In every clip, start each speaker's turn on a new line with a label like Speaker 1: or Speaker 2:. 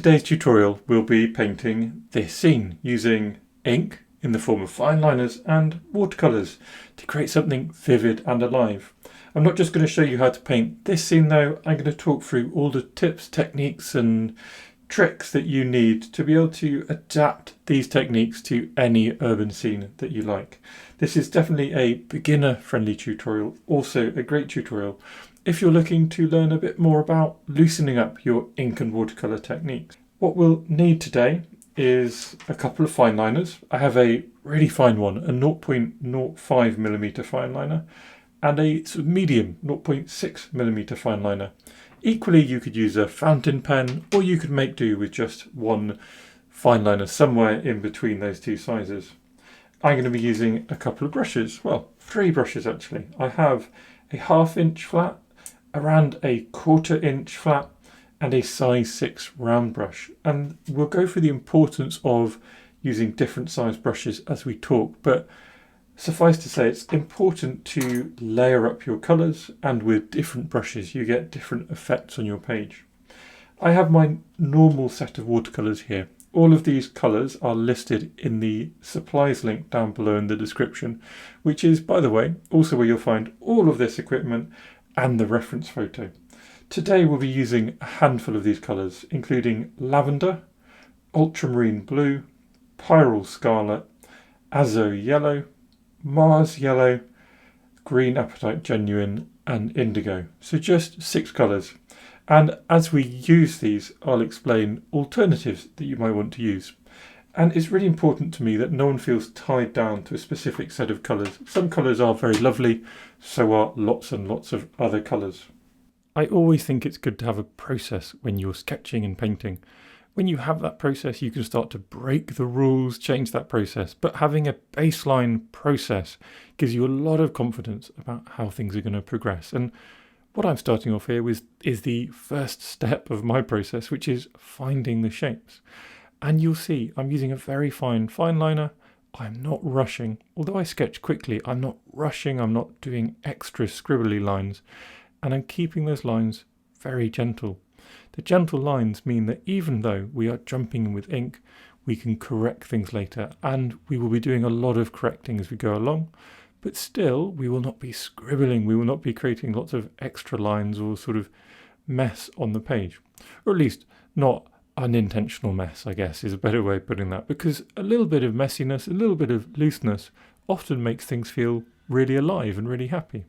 Speaker 1: today's tutorial we'll be painting this scene using ink in the form of fine liners and watercolors to create something vivid and alive. I'm not just going to show you how to paint this scene though, I'm going to talk through all the tips, techniques and tricks that you need to be able to adapt these techniques to any urban scene that you like. This is definitely a beginner friendly tutorial, also a great tutorial if you're looking to learn a bit more about loosening up your ink and watercolor techniques. What we'll need today is a couple of fine liners. I have a really fine one, a 0.05mm fine liner, and a sort of medium 0.6mm fine liner. Equally, you could use a fountain pen, or you could make do with just one fine liner somewhere in between those two sizes. I'm going to be using a couple of brushes, well, 3 brushes actually. I have a 1/2 inch flat, around a 1/4 inch flat, and a size 6 round brush. And we'll go through the importance of using different size brushes as we talk, but suffice to say it's important to layer up your colours, and with different brushes you get different effects on your page. I have my normal set of watercolours here. All of these colours are listed in the supplies link down below in the description, which is, by the way, also where you'll find all of this equipment and the reference photo. Today we'll be using a handful of these colours, including lavender, ultramarine blue, pyrrole scarlet, azo yellow, Mars yellow, green apatite genuine and indigo. So just 6 colours. And as we use these, I'll explain alternatives that you might want to use. And it's really important to me that no one feels tied down to a specific set of colours. Some colours are very lovely, so are lots and lots of other colours. I always think it's good to have a process when you're sketching and painting. When you have that process, you can start to break the rules, change that process. But having a baseline process gives you a lot of confidence about how things are going to progress. And what I'm starting off here with is the first step of my process, which is finding the shapes. And you'll see I'm using a very fine liner. I'm not rushing. Although I sketch quickly, I'm not rushing. I'm not doing extra scribbly lines. And I'm keeping those lines very gentle. The gentle lines mean that even though we are jumping in with ink, we can correct things later. And we will be doing a lot of correcting as we go along. But still, we will not be scribbling. We will not be creating lots of extra lines or sort of mess on the page. Or at least not unintentional mess, I guess, is a better way of putting that, because a little bit of messiness, a little bit of looseness often makes things feel really alive and really happy.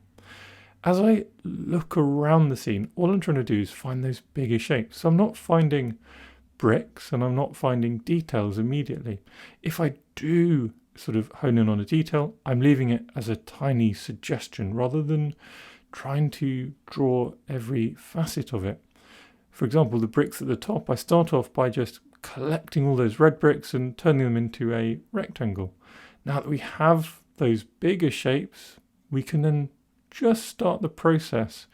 Speaker 1: As I look around the scene, all I'm trying to do is find those bigger shapes. So I'm not finding bricks and I'm not finding details immediately. If I do sort of hone in on a detail, I'm leaving it as a tiny suggestion rather than trying to draw every facet of it. For example, the bricks at the top, I start off by just collecting all those red bricks and turning them into a rectangle. Now that we have those bigger shapes, we can then just start the process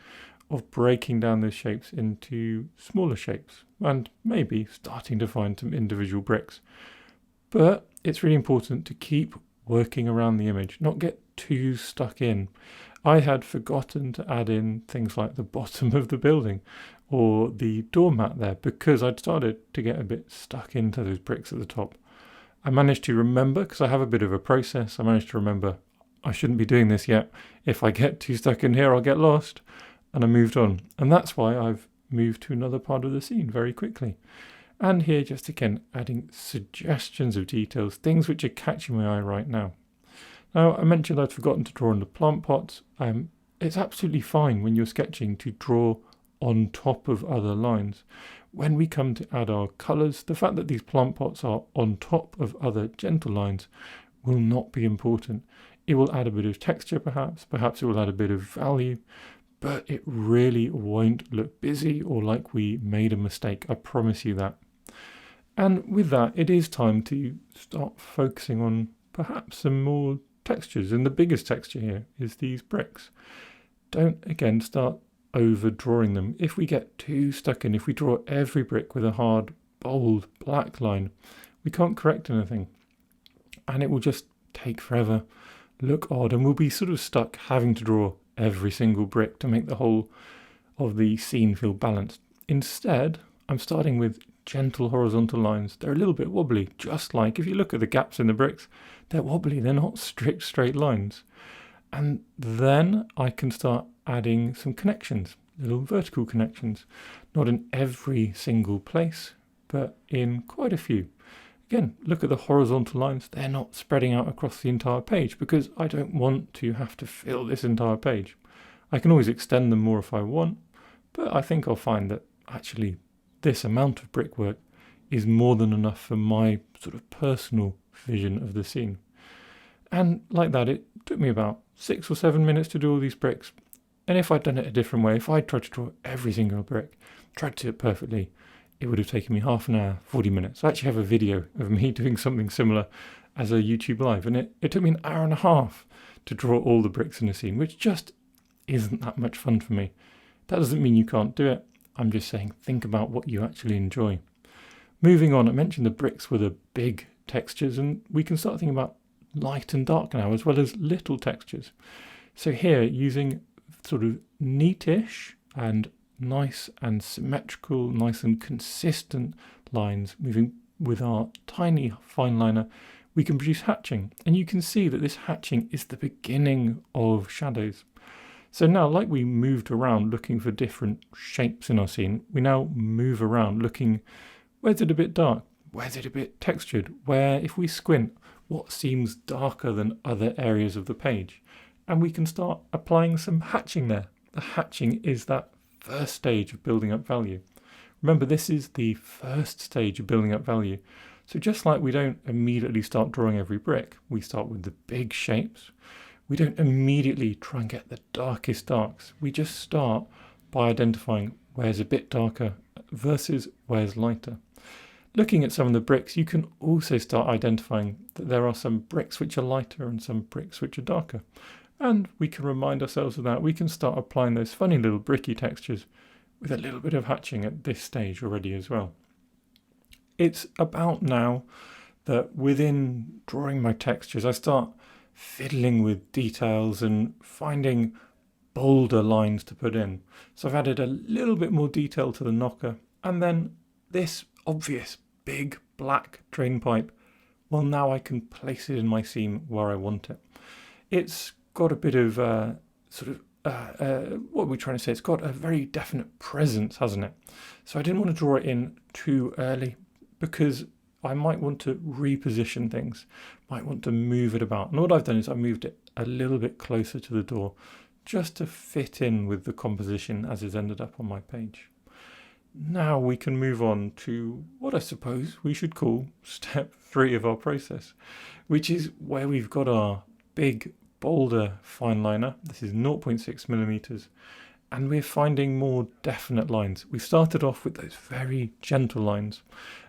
Speaker 1: of breaking down those shapes into smaller shapes and maybe starting to find some individual bricks. But it's really important to keep working around the image, not get too stuck in. I had forgotten to add in things like the bottom of the building or the doormat there because I'd started to get a bit stuck into those bricks at the top. I managed to remember, because I have a bit of a process, I managed to remember I shouldn't be doing this yet. If I get too stuck in here, I'll get lost. And I moved on. And that's why I've moved to another part of the scene very quickly. And here, just again, adding suggestions of details, things which are catching my eye right now. Now, I mentioned I'd forgotten to draw on the plant pots. It's absolutely fine when you're sketching to draw on top of other lines. When we come to add our colours, the fact that these plant pots are on top of other gentle lines will not be important. It will add a bit of texture perhaps it will add a bit of value, but it really won't look busy or like we made a mistake, I promise you that. And with that, it is time to start focusing on perhaps some more textures, and the biggest texture here is these bricks. Don't again start overdrawing them. If we get too stuck in, if we draw every brick with a hard, bold black line, we can't correct anything. And it will just take forever, look odd, and we'll be sort of stuck having to draw every single brick to make the whole of the scene feel balanced. Instead, I'm starting with gentle horizontal lines. They're a little bit wobbly, just like if you look at the gaps in the bricks, they're wobbly, they're not strict straight lines. And then I can start adding some connections, little vertical connections, not in every single place, but in quite a few. Again, look at the horizontal lines. They're not spreading out across the entire page because I don't want to have to fill this entire page. I can always extend them more if I want, but I think I'll find that actually this amount of brickwork is more than enough for my sort of personal vision of the scene. And like that, it took me about 6 or 7 minutes to do all these bricks. And if I'd done it a different way, if I'd tried to draw every single brick, tried to do it perfectly, it would have taken me half an hour, 40 minutes. I actually have a video of me doing something similar as a YouTube live, and it took me an hour and a half to draw all the bricks in a scene, which just isn't that much fun for me. That doesn't mean you can't do it. I'm just saying, think about what you actually enjoy. Moving on, I mentioned the bricks were the big textures, and we can start thinking about light and dark now, as well as little textures. So here, using sort of neatish and nice and symmetrical, nice and consistent lines, moving with our tiny fine liner, we can produce hatching. And you can see that this hatching is the beginning of shadows. So now, like we moved around looking for different shapes in our scene, we now move around looking, where's it a bit dark? Where's it a bit textured? Where, if we squint, what seems darker than other areas of the page? And we can start applying some hatching there. The hatching is that first stage of building up value. Remember, this is the first stage of building up value. So just like we don't immediately start drawing every brick, we start with the big shapes. We don't immediately try and get the darkest darks. We just start by identifying where's a bit darker versus where's lighter. Looking at some of the bricks, you can also start identifying that there are some bricks which are lighter and some bricks which are darker. And we can remind ourselves of that. We can start applying those funny little bricky textures with a little bit of hatching at this stage already as well. It's about now that within drawing my textures, I start fiddling with details and finding bolder lines to put in. So I've added a little bit more detail to the knocker, and then this obvious big black drain pipe, well, now I can place it in my scene where I want it. It's got a bit of what are we trying to say? It's got a very definite presence, hasn't it? So I didn't want to draw it in too early because I might want to reposition things, might want to move it about. And what I've done is I moved it a little bit closer to the door just to fit in with the composition as it's ended up on my page. Now we can move on to what I suppose we should call step 3 of our process, which is where we've got our big bolder fine liner. This is 0.6 millimeters, and we're finding more definite lines. We started off with those very gentle lines,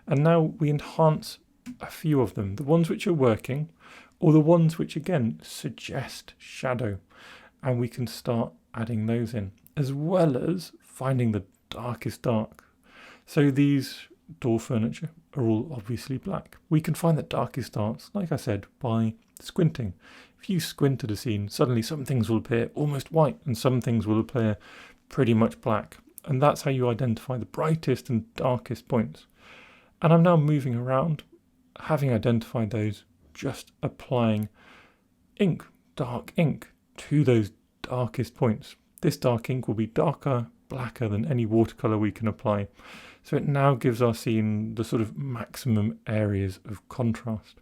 Speaker 1: and now we enhance a few of them, the ones which are working, or the ones which again suggest shadow, and we can start adding those in, as well as finding the darkest dark. So these door furniture are all obviously black. We can find the darkest darks, like I said, by squinting. If you squint at a scene, suddenly some things will appear almost white and some things will appear pretty much black. And that's how you identify the brightest and darkest points. And I'm now moving around, having identified those, just applying ink, dark ink, to those darkest points. This dark ink will be darker, blacker than any watercolor we can apply. So it now gives our scene the sort of maximum areas of contrast.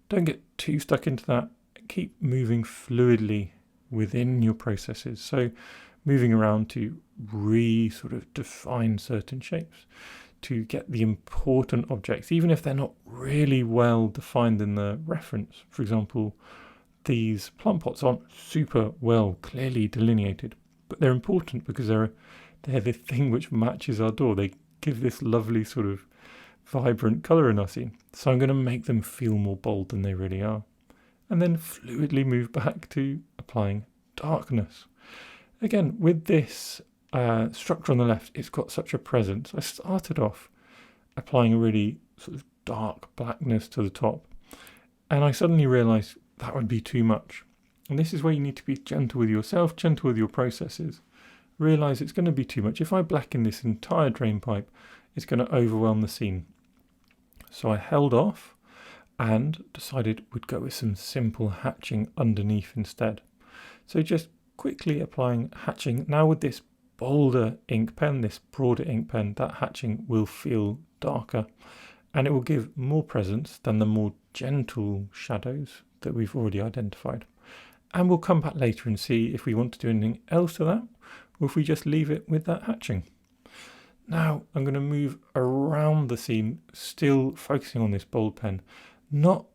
Speaker 1: Don't get too stuck into that. Keep moving fluidly within your processes. So moving around to sort of define certain shapes, to get the important objects, even if they're not really well defined in the reference. For example, these plant pots aren't super well clearly delineated, but they're important because they're the thing which matches our door. They give this lovely sort of vibrant colour in our scene. So I'm going to make them feel more bold than they really are. And then fluidly move back to applying darkness. Again, with this structure on the left, it's got such a presence. I started off applying a really sort of dark blackness to the top, and I suddenly realised that would be too much. And this is where you need to be gentle with yourself, gentle with your processes. Realise it's going to be too much. If I blacken this entire drain pipe, is going to overwhelm the scene. So I held off and decided we'd go with some simple hatching underneath instead. So just quickly applying hatching. Now with this bolder ink pen, this broader ink pen, that hatching will feel darker and it will give more presence than the more gentle shadows that we've already identified. And we'll come back later and see if we want to do anything else to that, or if we just leave it with that hatching. Now I'm going to move around the scene, still focusing on this bold pen, not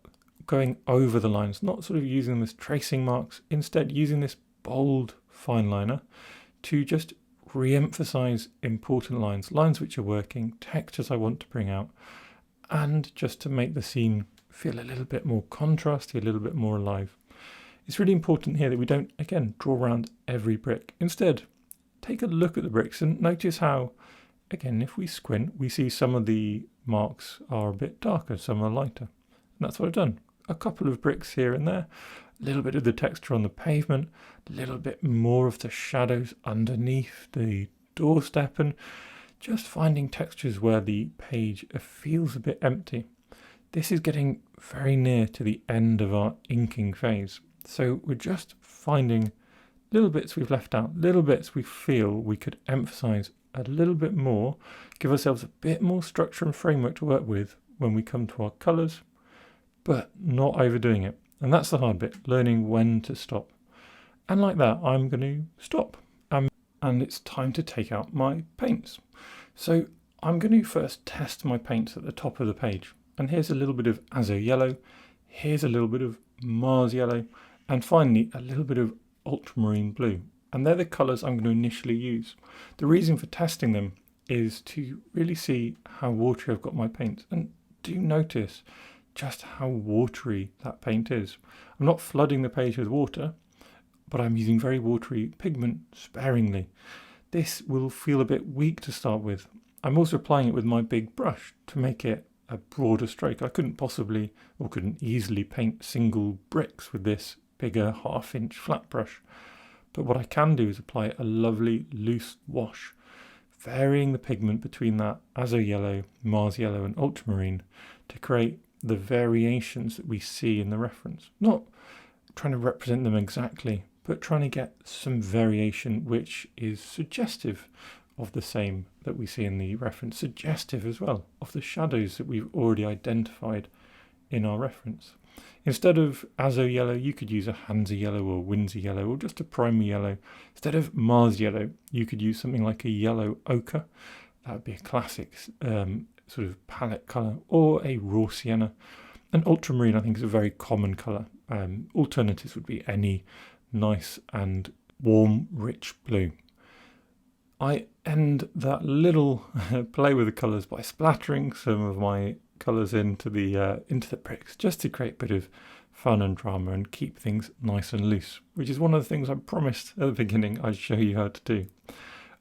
Speaker 1: going over the lines, not sort of using them as tracing marks, instead using this bold fine liner to just re-emphasize important lines, lines which are working, textures I want to bring out, and just to make the scene feel a little bit more contrasty, a little bit more alive. It's really important here that we don't, again, draw around every brick. Instead, take a look at the bricks and notice how, again, if we squint, we see some of the marks are a bit darker, some are lighter. And that's what I've done. A couple of bricks here and there, a little bit of the texture on the pavement, a little bit more of the shadows underneath the doorstep, and just finding textures where the page feels a bit empty. This is getting very near to the end of our inking phase. So we're just finding little bits we've left out, little bits we feel we could emphasize a little bit more, give ourselves a bit more structure and framework to work with when we come to our colors, but not overdoing it. And that's the hard bit, learning when to stop. And like that, I'm going to stop. And it's time to take out my paints. So I'm going to first test my paints at the top of the page. And here's a little bit of Azo yellow, here's a little bit of Mars yellow, and finally a little bit of ultramarine blue. And they're the colours I'm going to initially use. The reason for testing them is to really see how watery I've got my paint. And do notice just how watery that paint is. I'm not flooding the page with water, but I'm using very watery pigment sparingly. This will feel a bit weak to start with. I'm also applying it with my big brush to make it a broader stroke. I couldn't possibly or couldn't easily paint single bricks with this bigger 1/2 inch flat brush. But what I can do is apply a lovely loose wash, varying the pigment between that Azo yellow, Mars yellow and ultramarine to create the variations that we see in the reference. Not trying to represent them exactly, but trying to get some variation which is suggestive of the same that we see in the reference, suggestive as well of the shadows that we've already identified in our reference. Instead of Azo yellow, you could use a Hansa yellow or Windsor yellow or just a primary yellow. Instead of Mars yellow, you could use something like a yellow ochre. That would be a classic sort of palette colour, or a raw sienna. And ultramarine, I think, is a very common colour. Alternatives would be any nice and warm, rich blue. I end that little play with the colours by splattering some of my colours into the bricks, just to create a bit of fun and drama and keep things nice and loose, which is one of the things I promised at the beginning I'd show you how to do.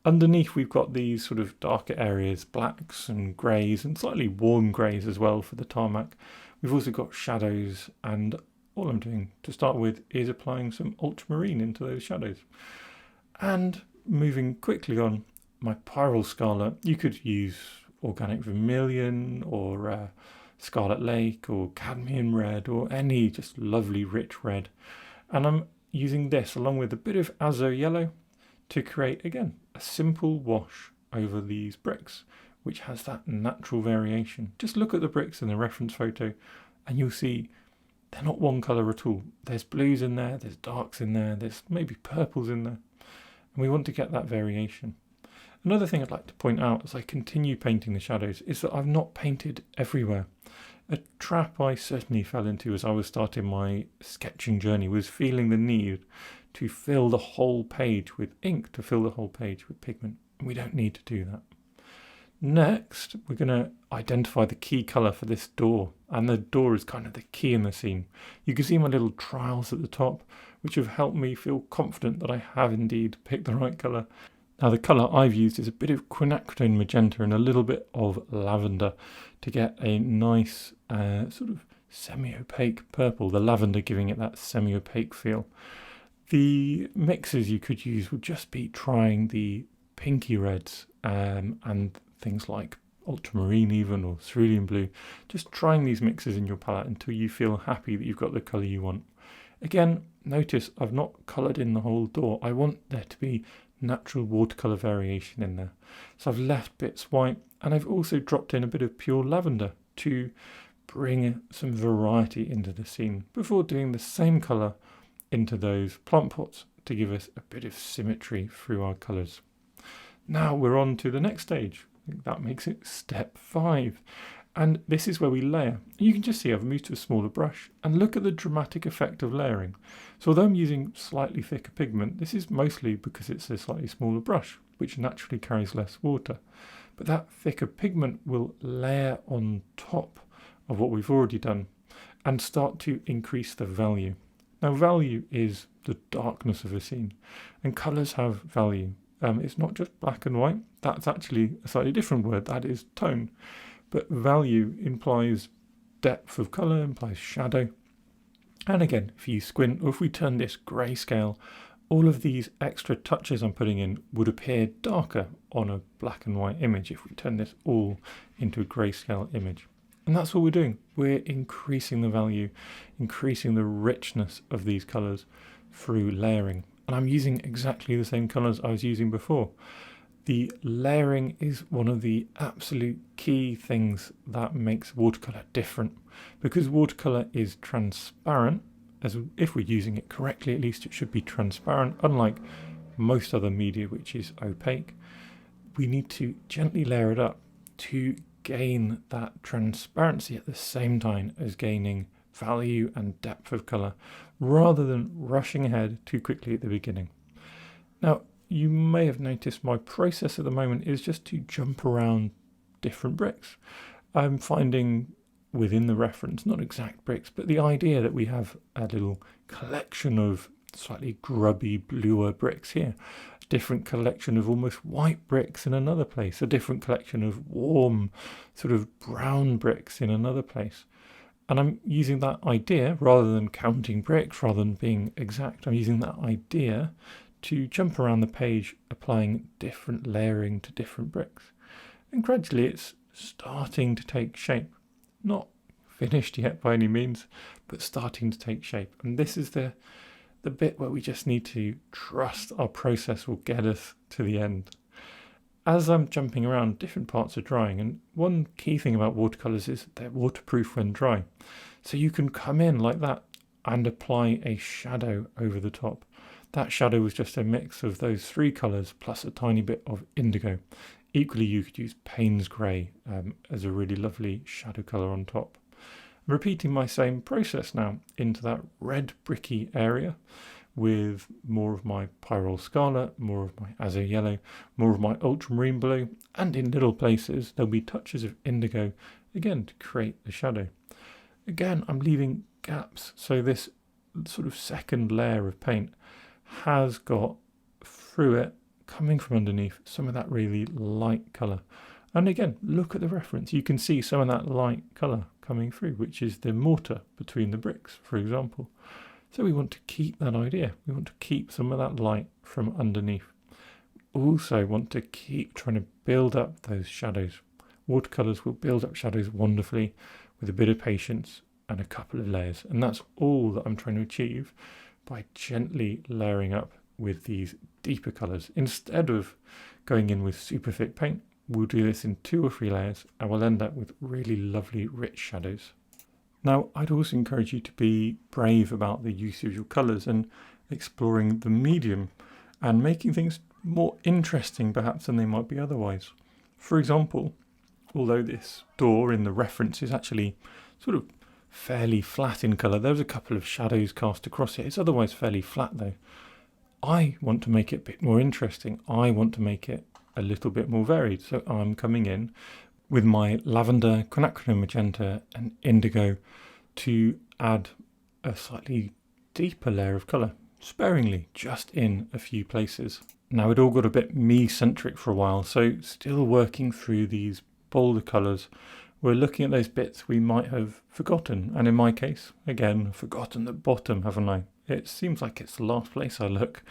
Speaker 1: Underneath we've got these sort of darker areas, blacks and greys and slightly warm greys as well for the tarmac. We've also got shadows, and all I'm doing to start with is applying some ultramarine into those shadows. And moving quickly on, my Pyrrole Scarlet, you could use organic vermilion or Scarlet Lake or cadmium red or any just lovely rich red. And I'm using this along with a bit of Azo yellow to create, again, a simple wash over these bricks, which has that natural variation. Just look at the bricks in the reference photo and you'll see they're not one colour at all. There's blues in there, there's darks in there, there's maybe purples in there. And we want to get that variation. Another thing I'd like to point out as I continue painting the shadows is that I've not painted everywhere. A trap I certainly fell into as I was starting my sketching journey was feeling the need to fill the whole page with ink, to fill the whole page with pigment. And we don't need to do that. Next, we're going to identify the key colour for this door. And the door is kind of the key in the scene. You can see my little trials at the top, which have helped me feel confident that I have indeed picked the right colour. Now the colour I've used is a bit of quinacridone magenta and a little bit of lavender to get a nice sort of semi-opaque purple, the lavender giving it that semi-opaque feel. The mixes you could use would just be trying the pinky reds and things like ultramarine even, or cerulean blue. Just trying these mixes in your palette until you feel happy that you've got the colour you want. Again, notice I've not coloured in the whole door. I want there to be natural watercolour variation in there. So I've left bits white, and I've also dropped in a bit of pure lavender to bring some variety into the scene before doing the same colour into those plant pots to give us a bit of symmetry through our colours. Now we're on to the next stage. That makes it step 5. And this is where we layer. You can just see I've moved to a smaller brush, and look at the dramatic effect of layering. So although I'm using slightly thicker pigment, this is mostly because it's a slightly smaller brush, which naturally carries less water. But that thicker pigment will layer on top of what we've already done and start to increase the value. Now value is the darkness of a scene, and colours have value. It's not just black and white. That's actually a slightly different word. That is tone. But value implies depth of colour, implies shadow. And again, if you squint, or if we turn this grayscale, all of these extra touches I'm putting in would appear darker on a black and white image if we turn this all into a grayscale image. And that's what we're doing. We're increasing the value, increasing the richness of these colours through layering. And I'm using exactly the same colours I was using before. The layering is one of the absolute key things that makes watercolour different, because watercolour is transparent. As if we're using it correctly, at least it should be transparent, unlike most other media which is opaque. We need to gently layer it up to gain that transparency at the same time as gaining value and depth of colour, rather than rushing ahead too quickly at the beginning. Now, you may have noticed my process at the moment is just to jump around different bricks. I'm finding within the reference, not exact bricks, but the idea that we have a little collection of slightly grubby, bluer bricks here, a different collection of almost white bricks in another place, a different collection of warm, sort of brown bricks in another place. And I'm using that idea, rather than counting bricks, rather than being exact, I'm using that idea to jump around the page, applying different layering to different bricks. And gradually it's starting to take shape. Not finished yet by any means, but starting to take shape. And this is the bit where we just need to trust our process will get us to the end. As I'm jumping around, different parts are drying, and one key thing about watercolours is they're waterproof when dry. So you can come in like that and apply a shadow over the top. That shadow was just a mix of those 3 colours plus a tiny bit of indigo. Equally, you could use Payne's Grey as a really lovely shadow colour on top. I'm repeating my same process now into that red bricky area with more of my Pyrrole Scarlet, more of my Azo Yellow, more of my Ultramarine Blue, and in little places there'll be touches of indigo, again to create the shadow. Again, I'm leaving gaps, so this sort of second layer of paint has got through it, coming from underneath, some of that really light colour. And again, look at the reference. You can see some of that light colour coming through, which is the mortar between the bricks, for example. So we want to keep that idea. We want to keep some of that light from underneath. We also want to keep trying to build up those shadows. Watercolours will build up shadows wonderfully with a bit of patience and a couple of layers. And that's all that I'm trying to achieve by gently layering up with these deeper colours. Instead of going in with super thick paint, we'll do this in 2 or 3 layers and we'll end up with really lovely rich shadows. Now, I'd also encourage you to be brave about the use of your colours and exploring the medium and making things more interesting perhaps than they might be otherwise. For example, although this door in the reference is actually sort of fairly flat in colour, there's a couple of shadows cast across it. It's otherwise fairly flat though. I want to make it a bit more interesting. I want to make it a little bit more varied. So I'm coming in with my lavender, quinacridone magenta and indigo to add a slightly deeper layer of colour, sparingly, just in a few places. Now it all got a bit me-centric for a while, so still working through these bolder colours, we're looking at those bits we might have forgotten. And in my case, again, forgotten the bottom, haven't I? It seems like it's the last place I look.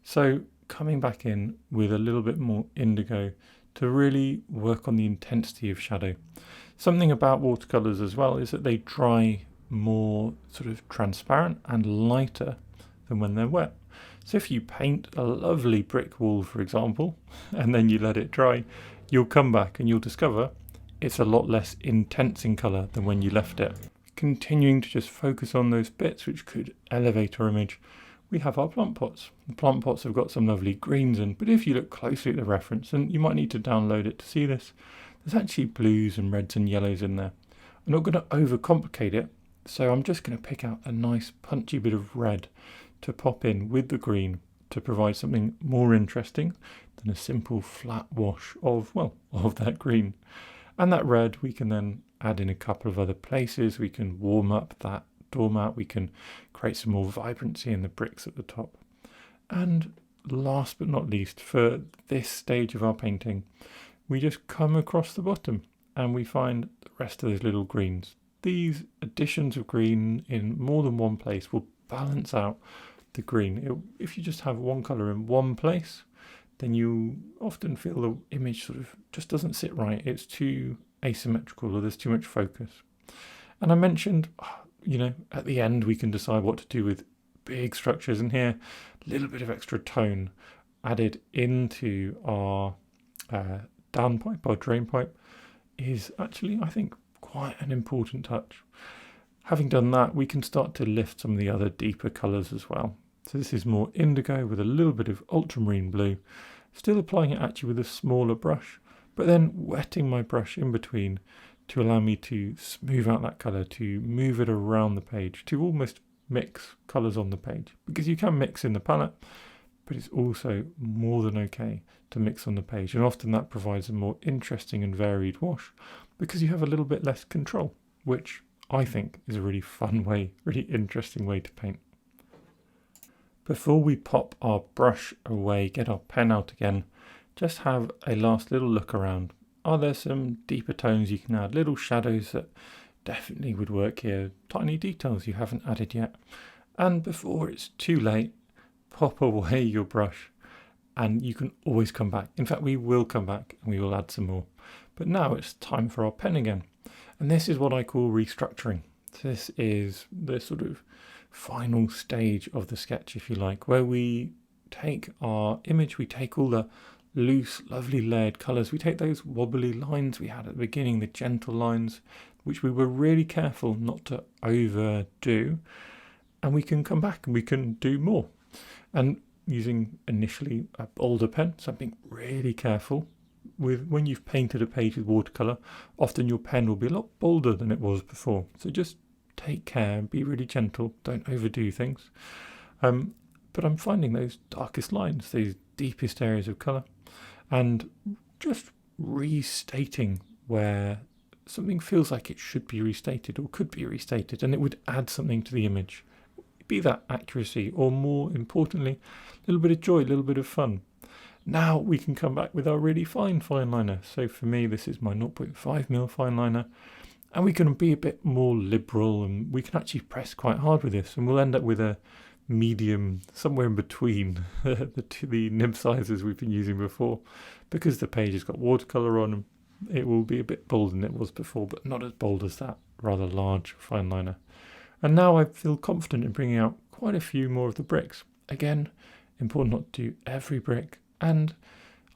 Speaker 1: So coming back in with a little bit more indigo to really work on the intensity of shadow. Something about watercolors as well is that they dry more sort of transparent and lighter than when they're wet. So if you paint a lovely brick wall, for example, and then you let it dry, you'll come back and you'll discover it's a lot less intense in colour than when you left it. Continuing to just focus on those bits which could elevate our image, we have our plant pots. The plant pots have got some lovely greens in, but if you look closely at the reference, and you might need to download it to see this, there's actually blues and reds and yellows in there. I'm not going to overcomplicate it, so I'm just going to pick out a nice punchy bit of red to pop in with the green to provide something more interesting than a simple flat wash of that green. And that red we can then add in a couple of other places. We can warm up that doormat, we can create some more vibrancy in the bricks at the top. And last but not least, for this stage of our painting, we just come across the bottom and we find the rest of those little greens. These additions of green in more than one place will balance out the green. If you just have one colour in one place, then you often feel the image sort of just doesn't sit right. It's too asymmetrical or there's too much focus. And I mentioned, at the end we can decide what to do with big structures, and here a little bit of extra tone added into our downpipe, our drain pipe, is actually, I think, quite an important touch. Having done that, we can start to lift some of the other deeper colours as well. So this is more indigo with a little bit of ultramarine blue, still applying it actually with a smaller brush, but then wetting my brush in between to allow me to smooth out that colour, to move it around the page, to almost mix colours on the page. Because you can mix in the palette, but it's also more than okay to mix on the page. And often that provides a more interesting and varied wash because you have a little bit less control, which I think is a really fun way, really interesting way to paint. Before we pop our brush away, get our pen out again, just have a last little look around. Are there some deeper tones you can add? Little shadows that definitely would work here. Tiny details you haven't added yet. And before it's too late, pop away your brush and you can always come back. In fact, we will come back and we will add some more. But now it's time for our pen again. And this is what I call restructuring. This is the sort of final stage of the sketch, if you like, where we take our image, we take all the loose, lovely layered colours, we take those wobbly lines we had at the beginning, the gentle lines, which we were really careful not to overdo, and we can come back and we can do more. And using initially a bolder pen, something really careful. When you've painted a page with watercolour, often your pen will be a lot bolder than it was before. So just take care and be really gentle, don't overdo things. But I'm finding those darkest lines, those deepest areas of colour, and just restating where something feels like it should be restated or could be restated, and it would add something to the image. Be that accuracy, or more importantly, a little bit of joy, a little bit of fun. Now we can come back with our really fine liner. So for me, this is my 0.5mm fine liner. And we can be a bit more liberal, and we can actually press quite hard with this, and we'll end up with a medium somewhere in between the nib sizes we've been using before. Because the page has got watercolour on, it will be a bit bolder than it was before, but not as bold as that rather large fine liner. And now I feel confident in bringing out quite a few more of the bricks. Again, important not to do every brick, and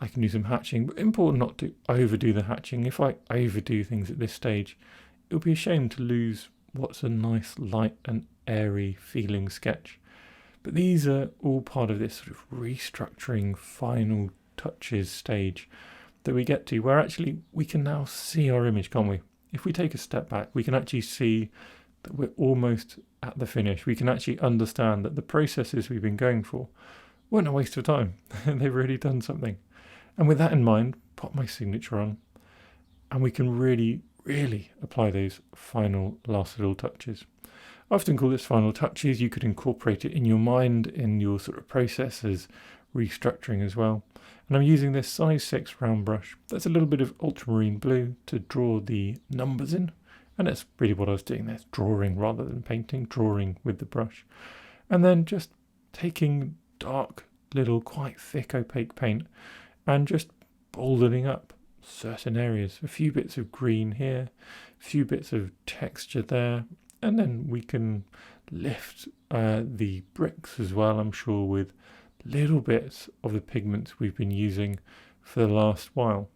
Speaker 1: I can do some hatching, but important not to overdo the hatching. If I overdo things at this stage, it would be a shame to lose what's a nice, light and airy feeling sketch. But these are all part of this sort of restructuring final touches stage that we get to, where actually we can now see our image, can't we? If we take a step back, we can actually see that we're almost at the finish. We can actually understand that the processes we've been going for weren't a waste of time. They've really done something. And with that in mind, pop my signature on, and we can really apply those final last little touches. I often call this final touches. You could incorporate it in your mind, in your sort of process as restructuring as well. And I'm using this size 6 round brush. That's a little bit of ultramarine blue to draw the numbers in. And that's really what I was doing there, drawing rather than painting, drawing with the brush. And then just taking dark, little, quite thick opaque paint and just boldening up certain areas, a few bits of green here, a few bits of texture there, and then we can lift the bricks as well, I'm sure, with little bits of the pigments we've been using for the last while.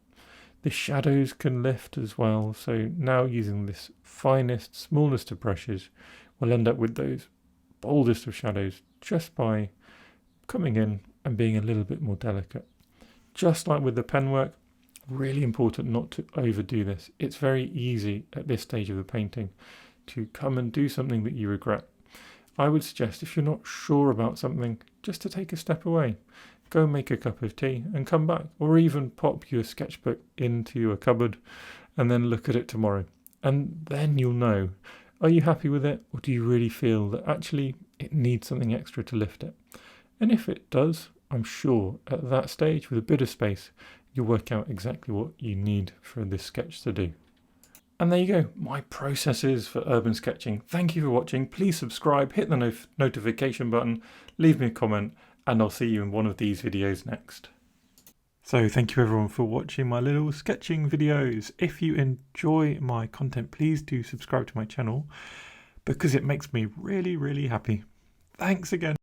Speaker 1: The shadows can lift as well, so now using this finest, smallest of brushes, we'll end up with those boldest of shadows just by coming in and being a little bit more delicate. Just like with the pen work, really important not to overdo this. It's very easy at this stage of the painting to come and do something that you regret. I would suggest, if you're not sure about something, just to take a step away. Go make a cup of tea and come back, or even pop your sketchbook into a cupboard and then look at it tomorrow. And then you'll know, are you happy with it, or do you really feel that actually it needs something extra to lift it? And if it does, I'm sure at that stage, with a bit of space, you'll work out exactly what you need for this sketch to do. And there you go, my processes for urban sketching. Thank you for watching. Please subscribe, hit the notification button, leave me a comment, and I'll see you in one of these videos next. So thank you everyone for watching my little sketching videos. If you enjoy my content, please do subscribe to my channel because it makes me really, really happy. Thanks again.